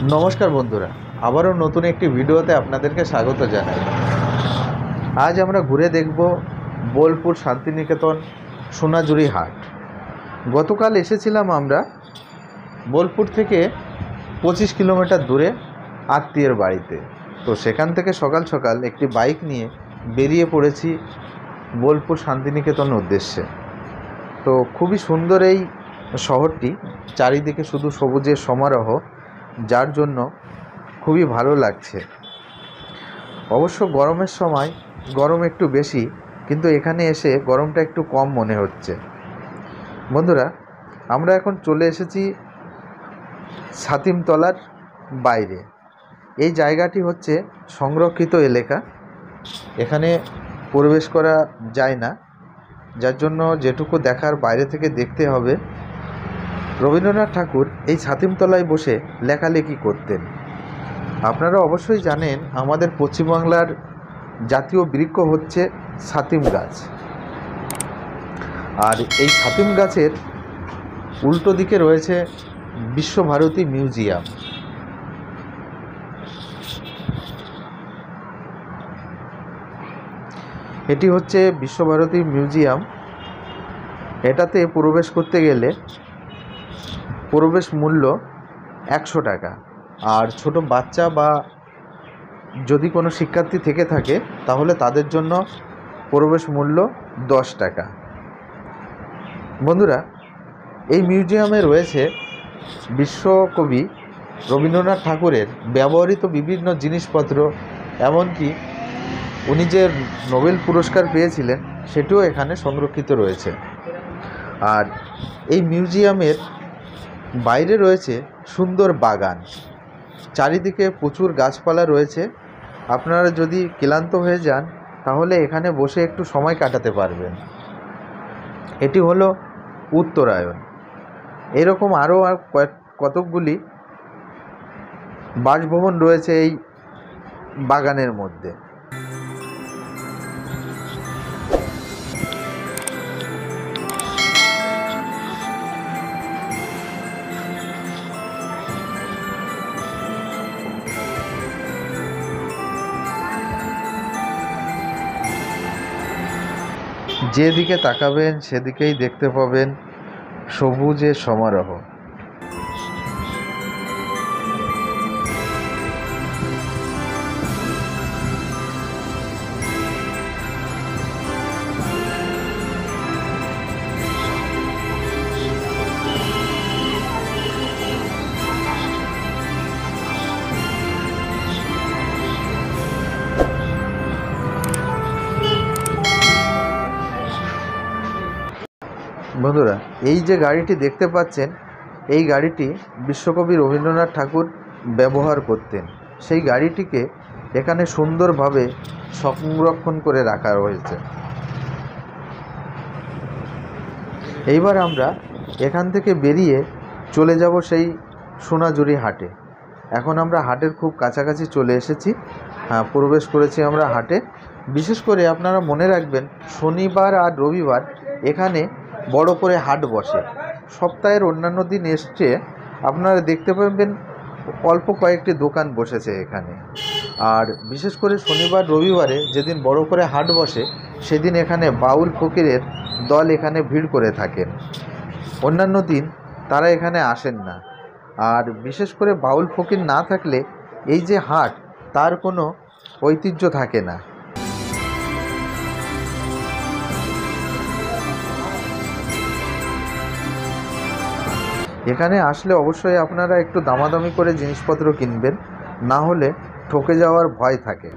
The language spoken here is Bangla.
नमस्कार बंधुरा आबारो नतून एक भिडियोते आपनादेरके स्वागत जानाई। आज आमरा घुरे देखब बोलपुर शांतिनिकेतन सोनाझुरी हाट। गतकाल एसेछिलाम आमरा बोलपुर थेके 25 किलोमीटर दूरे आत्मीयेर बाड़ीते। तो सेखान थेके सकाल सकाल एकटी बाइक निये बेरिये पड़ेछि बोलपुर शांतिनिकेतन उद्देश्ये। तो खूबই सुंदर এই শহরটি, চারিদিকে শুধু সবুজের সমারোহ, যার জন্য খুবই ভালো লাগছে। অবশ্য গরমের সময় গরম একটু বেশি, কিন্তু এখানে এসে গরমটা একটু কম মনে হচ্ছে। বন্ধুরা, আমরা এখন চলে এসেছি ছাতিমতলার বাইরে। এই জায়গাটি হচ্ছে সংরক্ষিত এলাকা, এখানে প্রবেশ করা যায় না, যার জন্য যেটুকু দেখার বাইরে থেকে দেখতে হবে। রবীন্দ্রনাথ ঠাকুর এই ছাতিমতলায় বসে লেখালেখি করতেন। আপনারা অবশ্যই জানেন আমাদের পশ্চিমবাংলার জাতীয় বৃক্ষ হচ্ছে ছাতিম গাছ, আর এই ছাতিম গাছের উল্টো দিকে রয়েছে বিশ্বভারতী মিউজিয়াম। এটি হচ্ছে বিশ্বভারতী মিউজিয়াম। এটাতে প্রবেশ করতে গেলে প্রবেশ মূল্য 100 টাকা, আর ছোট বাচ্চা বা যদি কোনো শিক্ষার্থী থেকে থাকে তাহলে তাদের জন্য প্রবেশ মূল্য 10 টাকা। বন্ধুরা, এই মিউজিয়ামে রয়েছে বিশ্বকবি রবীন্দ্রনাথ ঠাকুরের ব্যবহৃত বিভিন্ন জিনিসপত্র, এমনকি উনি যে নোবেল পুরস্কার পেয়েছিলেন সেটিও এখানে সংরক্ষিত রয়েছে। আর এই মিউজিয়ামের বাইরে রয়েছে সুন্দর বাগান, চারিদিকে প্রচুর গাছপালা রয়েছে। আপনারা যদি ক্লান্ত হয়ে যান তাহলে এখানে বসে একটু সময় কাটাতে পারবেন। এটি হলো উত্তরায়ণ। এরকম আরও কতকগুলি বাসভবন রয়েছে এই বাগানের মধ্যে। যেদিকে তাকাবেন সেদিকেই দেখতে পাবেন সবুজের সমারোহ। বন্ধুরা, এই যে গাড়িটি দেখতে পাচ্ছেন, এই গাড়িটি বিশ্বকবি রবীন্দ্রনাথ ঠাকুর ব্যবহার করতেন। সেই গাড়িটিকে এখানে সুন্দরভাবে সংরক্ষণ করে রাখা হয়েছে। এইবার আমরা এখান থেকে বেরিয়ে চলে যাব সেই সোনাঝুরি হাটে। এখন আমরা হাটের খুব কাছাকাছি চলে এসেছি। হ্যাঁ, প্রবেশ করেছি আমরা হাটে। বিশেষ করে আপনারা মনে রাখবেন, শনিবার আর রবিবার এখানে বড় করে হাট বসে। সপ্তাহের অন্যান্য দিন এসছে আপনারা দেখতে পাবেন অল্প কয়েকটি দোকান বসেছে এখানে। আর বিশেষ করে শনিবার রবিবারে যেদিন বড় করে হাট বসে সেদিন এখানে বাউল ফকিরের দল এখানে ভিড় করে থাকেন। অন্যান্য দিন তারা এখানে আসেন না। আর বিশেষ করে বাউল ফকির না থাকলে এই যে হাট, তার কোনো ঐতিহ্য থাকে না। এখানে আসলে অবশ্যই আপনারা একটু দামাদামি করে জিনিসপত্র কিনবেন, না হলে ঠকে যাওয়ার ভয় থাকে।